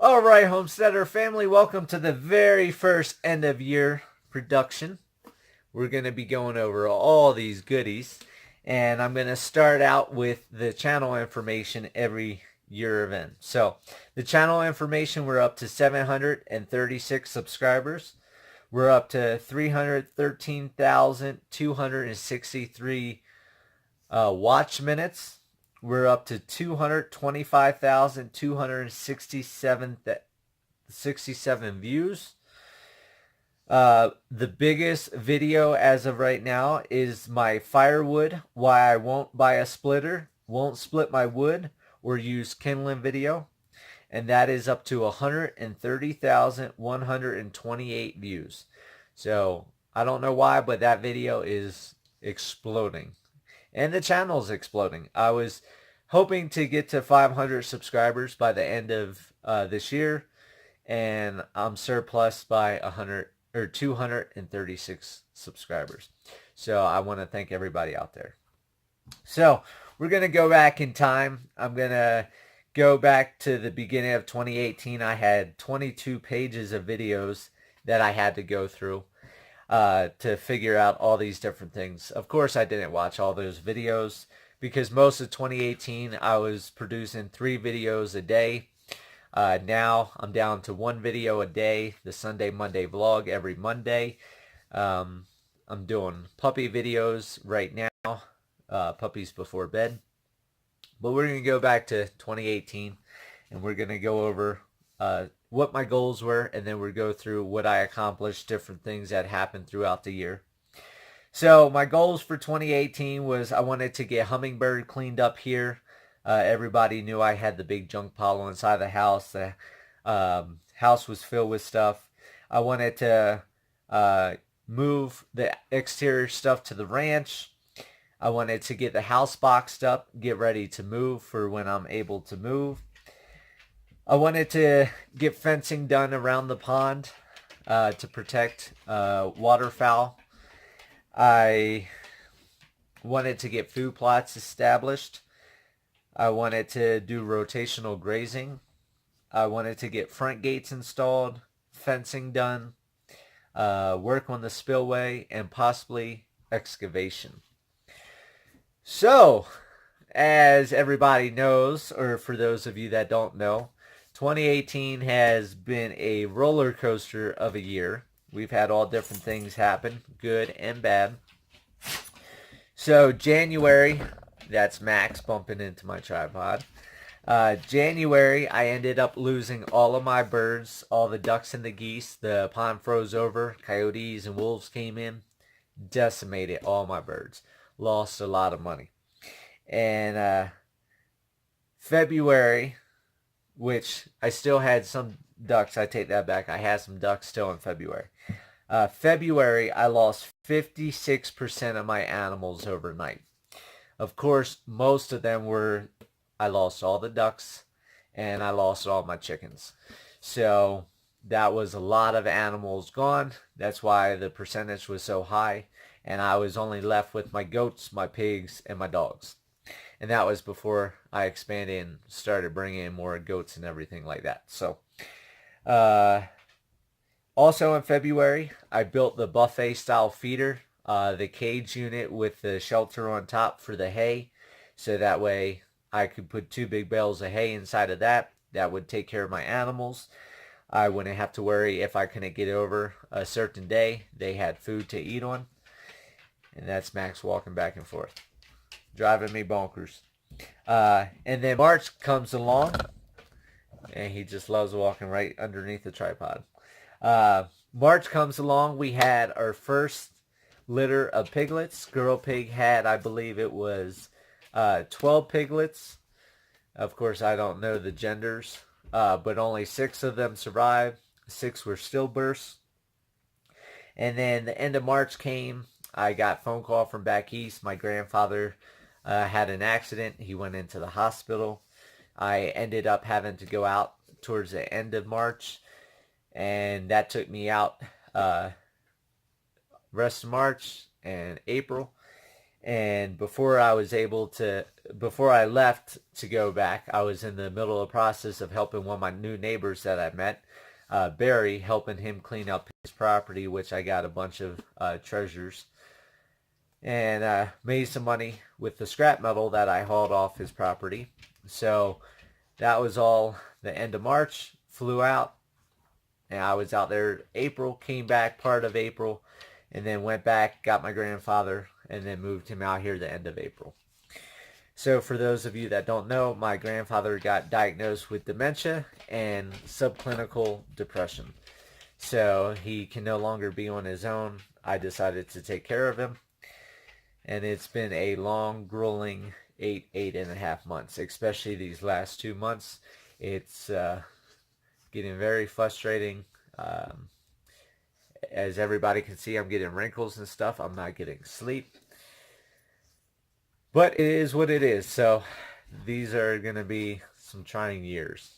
All right, Homesteader family, welcome to the very first end of year production. We're going to be going over all these goodies, and I'm going to start out with the channel information every year event. So, the channel information, we're up to 736 subscribers. We're up to 313,263 watch minutes. We're up to 225,267 views. The biggest video as of right now is my firewood, why I won't buy a splitter, won't split my wood, or use kindling video. And that is up to 130,128 views. So I don't know why, but that video is exploding. And the channel's exploding. I was hoping to get to 500 subscribers by the end of this year, and I'm surplus by 236 subscribers. So I want to thank everybody out there. So we're going to go back in time. I'm going to go back to the beginning of 2018. I had 22 pages of videos that I had to go through to figure out all these different things. Of course, I didn't watch all those videos because most of 2018 I was producing 3 videos a day. Now I'm down to 1 video a day, the Sunday Monday vlog every Monday. I'm doing puppy videos right now, puppies before bed. But we're going to go back to 2018 and we're going to go over what my goals were, and then we'll go through what I accomplished, different things that happened throughout the year. So my goals for 2018 was I wanted to get hummingbird cleaned up here. Everybody knew I had the big junk pile inside the house. The house was filled with stuff. I wanted to move the exterior stuff to the ranch. I wanted to get the house boxed up, get ready to move for when I'm able to move. I wanted to get fencing done around the pond to protect waterfowl. I wanted to get food plots established. I wanted to do rotational grazing. I wanted to get front gates installed, fencing done, work on the spillway, and possibly excavation. So, as everybody knows, or for those of you that don't know, 2018 has been a roller coaster of a year. We've had all different things happen, good and bad. So January, that's Max bumping into my tripod. January, I ended up losing all of my birds, all the ducks and the geese. The pond froze over, coyotes and wolves came in, decimated all my birds. Lost a lot of money. And February, which I still had some ducks. I take that back. I had some ducks still in February. February, I lost 56% of my animals overnight. Of course, most of them were, I lost all the ducks and I lost all my chickens. So that was a lot of animals gone. That's why the percentage was so high. And I was only left with my goats, my pigs, and my dogs. And that was before I expanded and started bringing in more goats and everything like that. So, also in February, I built the buffet style feeder, the cage unit with the shelter on top for the hay. So that way I could put 2 big bales of hay inside of that. That would take care of my animals. I wouldn't have to worry if I couldn't get over a certain day. They had food to eat on. And that's Max walking back and forth, driving me bonkers. And then March comes along, and he just loves walking right underneath the tripod. March comes along, we had our first litter of piglets. Girl pig had, I believe it was 12 piglets. Of course, I don't know the genders, but only 6 of them survived. 6 were stillbirths. And then the end of March came. I got a phone call from back east. My grandfather had an accident. He went into the hospital. I ended up having to go out towards the end of March, and that took me out rest of March and April. And before I left to go back, I was in the middle of the process of helping one of my new neighbors that I met, Barry, helping him clean up his property, which I got a bunch of treasures, and made some money with the scrap metal that I hauled off his property. So that was all the end of March. Flew out, and I was out there April, came back part of April, and then went back, got my grandfather, and then moved him out here the end of April. So for those of you that don't know, my grandfather got diagnosed with dementia and subclinical depression. So he can no longer be on his own. I decided to take care of him. And it's been a long, grueling 8.5 months, especially these last 2 months. It's getting very frustrating. As everybody can see, I'm getting wrinkles and stuff. I'm not getting sleep. But it is what it is. So these are going to be some trying years.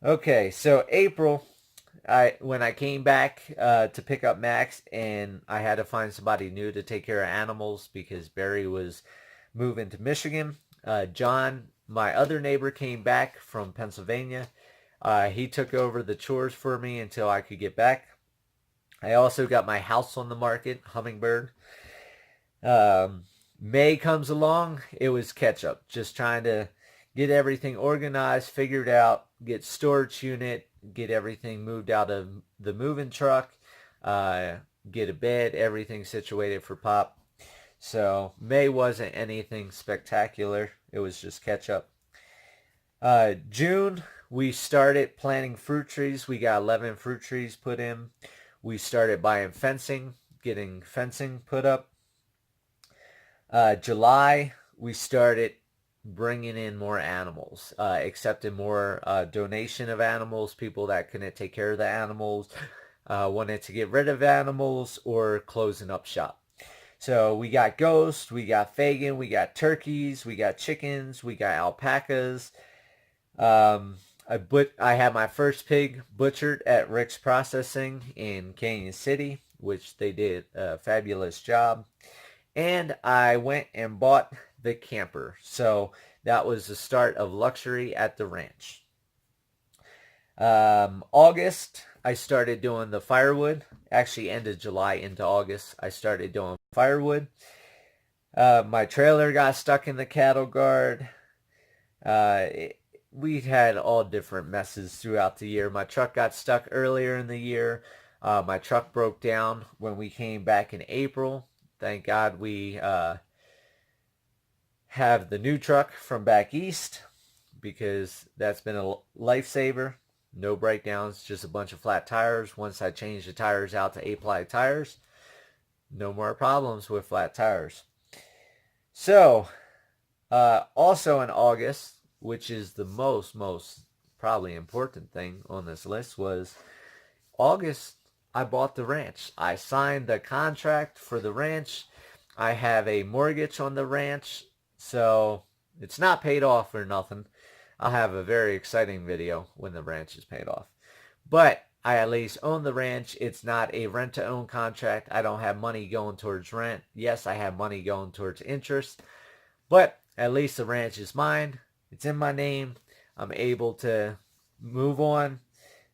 Okay, so April, when I came back to pick up Max, and I had to find somebody new to take care of animals because Barry was moving to Michigan. John, my other neighbor, came back from Pennsylvania. He took over the chores for me until I could get back. I also got my house on the market, Hummingbird. May comes along, it was catch up. Just trying to get everything organized, figured out, get storage unit, get everything moved out of the moving truck, get a bed, everything situated for Pop. So May wasn't anything spectacular. It was just catch up. June, we started planting fruit trees. We got 11 fruit trees put in. We started buying fencing, getting fencing put up. July, we started bringing in more animals, accepting more donation of animals, people that couldn't take care of the animals, wanted to get rid of animals, or closing up shop. So we got ghosts, we got Fagin, we got turkeys, we got chickens, we got alpacas. I had my first pig butchered at Rick's Processing in Canyon City, which they did a fabulous job. And I went and bought the camper. So that was the start of luxury at the ranch. August, I started doing the firewood. Actually, end of July into August, I started doing firewood. My trailer got stuck in the cattle guard. We had all different messes throughout the year. My truck got stuck earlier in the year. My truck broke down when we came back in April. Thank God we have the new truck from back east, because that's been a lifesaver. No breakdowns, just a bunch of flat tires. Once I changed the tires out to 8-ply tires, no more problems with flat tires. So, also in August, which is the most probably important thing on this list, was August, I bought the ranch. I signed the contract for the ranch. I have a mortgage on the ranch, so it's not paid off or nothing. I'll have a very exciting video when the ranch is paid off. But I at least own the ranch. It's not a rent-to-own contract. I don't have money going towards rent. Yes, I have money going towards interest, but at least the ranch is mine. It's in my name. I'm able to move on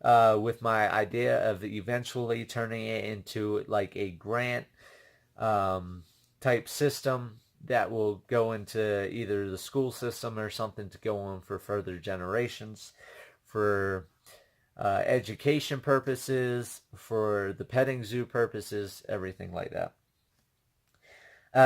with my idea of eventually turning it into like a grant type system that will go into either the school system or something to go on for further generations, for education purposes, for the petting zoo purposes, everything like that.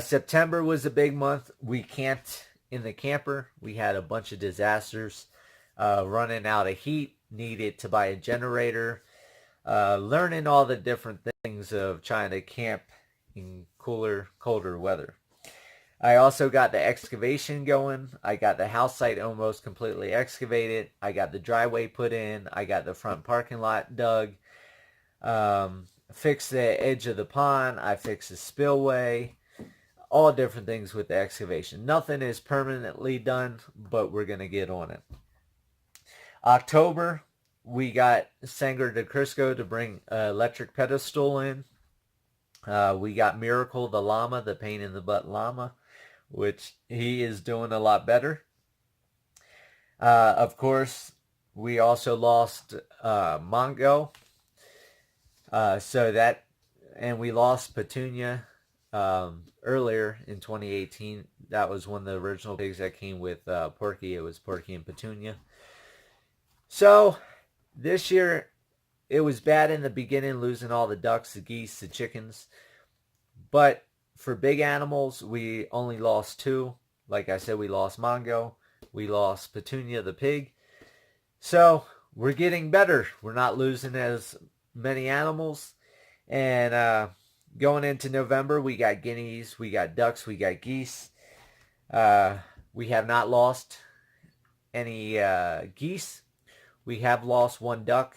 September was a big month. We camped in the camper. We had a bunch of disasters, running out of heat, needed to buy a generator, learning all the different things of trying to camp in cooler, colder weather. I also got the excavation going. I got the house site almost completely excavated. I got the driveway put in. I got the front parking lot dug. Fixed the edge of the pond. I fixed the spillway. All different things with the excavation. Nothing is permanently done, but we're going to get on it. October, we got Sanger de Crisco to bring electric pedestal in. We got Miracle the llama, the pain in the butt llama, which he is doing a lot better. Of course, we also lost Mongo. And we lost Petunia earlier in 2018. That was one of the original pigs that came with Porky. It was Porky and Petunia. So this year, it was bad in the beginning, losing all the ducks, the geese, the chickens. But for big animals, we only lost 2. Like I said, we lost Mongo. We lost Petunia the pig. So we're getting better. We're not losing as many animals. And going into November, we got guineas, we got ducks, we got geese. We have not lost any geese. We have lost 1 duck.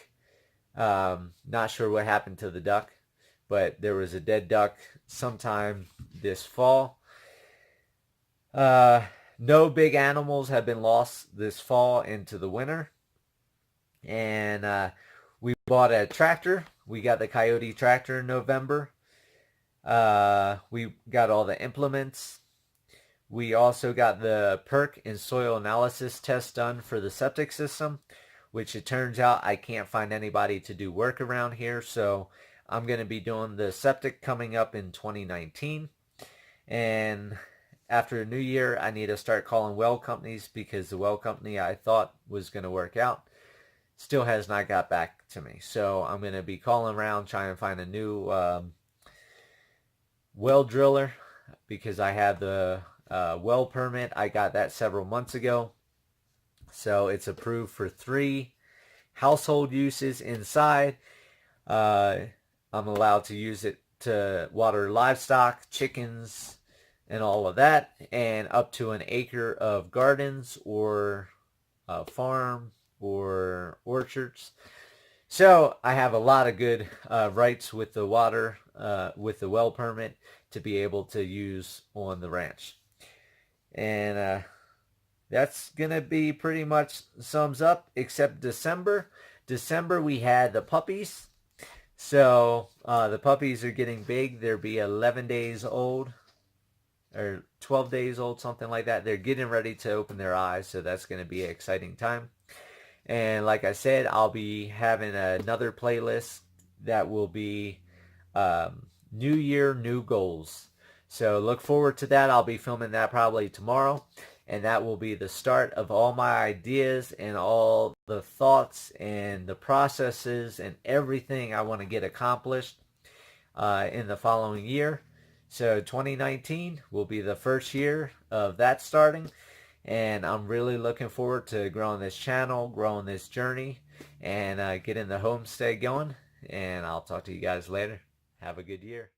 Not sure what happened to the duck, but there was a dead duck sometime this fall. No big animals have been lost this fall into the winter. And we bought a tractor. We got the Coyote tractor in November. We got all the implements. We also got the perk and soil analysis test done for the septic system, which it turns out I can't find anybody to do work around here. So I'm going to be doing the septic coming up in 2019. And after the new year, I need to start calling well companies, because the well company I thought was going to work out still has not got back to me. So I'm going to be calling around trying to find a new well driller, because I have the well permit. I got that several months ago. So it's approved for 3 household uses inside. I'm allowed to use it to water livestock, chickens, and all of that, and up to an acre of gardens or a farm or orchards. So I have a lot of good rights with the water, with the well permit, to be able to use on the ranch. And that's going to be pretty much sums up, except December. December we had the puppies. So the puppies are getting big. They'll be 11 days old or 12 days old, something like that. They're getting ready to open their eyes, so that's going to be an exciting time. And like I said, I'll be having another playlist that will be New Year, New Goals. So look forward to that. I'll be filming that probably tomorrow. And that will be the start of all my ideas and all the thoughts and the processes and everything I want to get accomplished in the following year. So 2019 will be the first year of that starting. And I'm really looking forward to growing this channel, growing this journey, and getting the homestead going. And I'll talk to you guys later. Have a good year.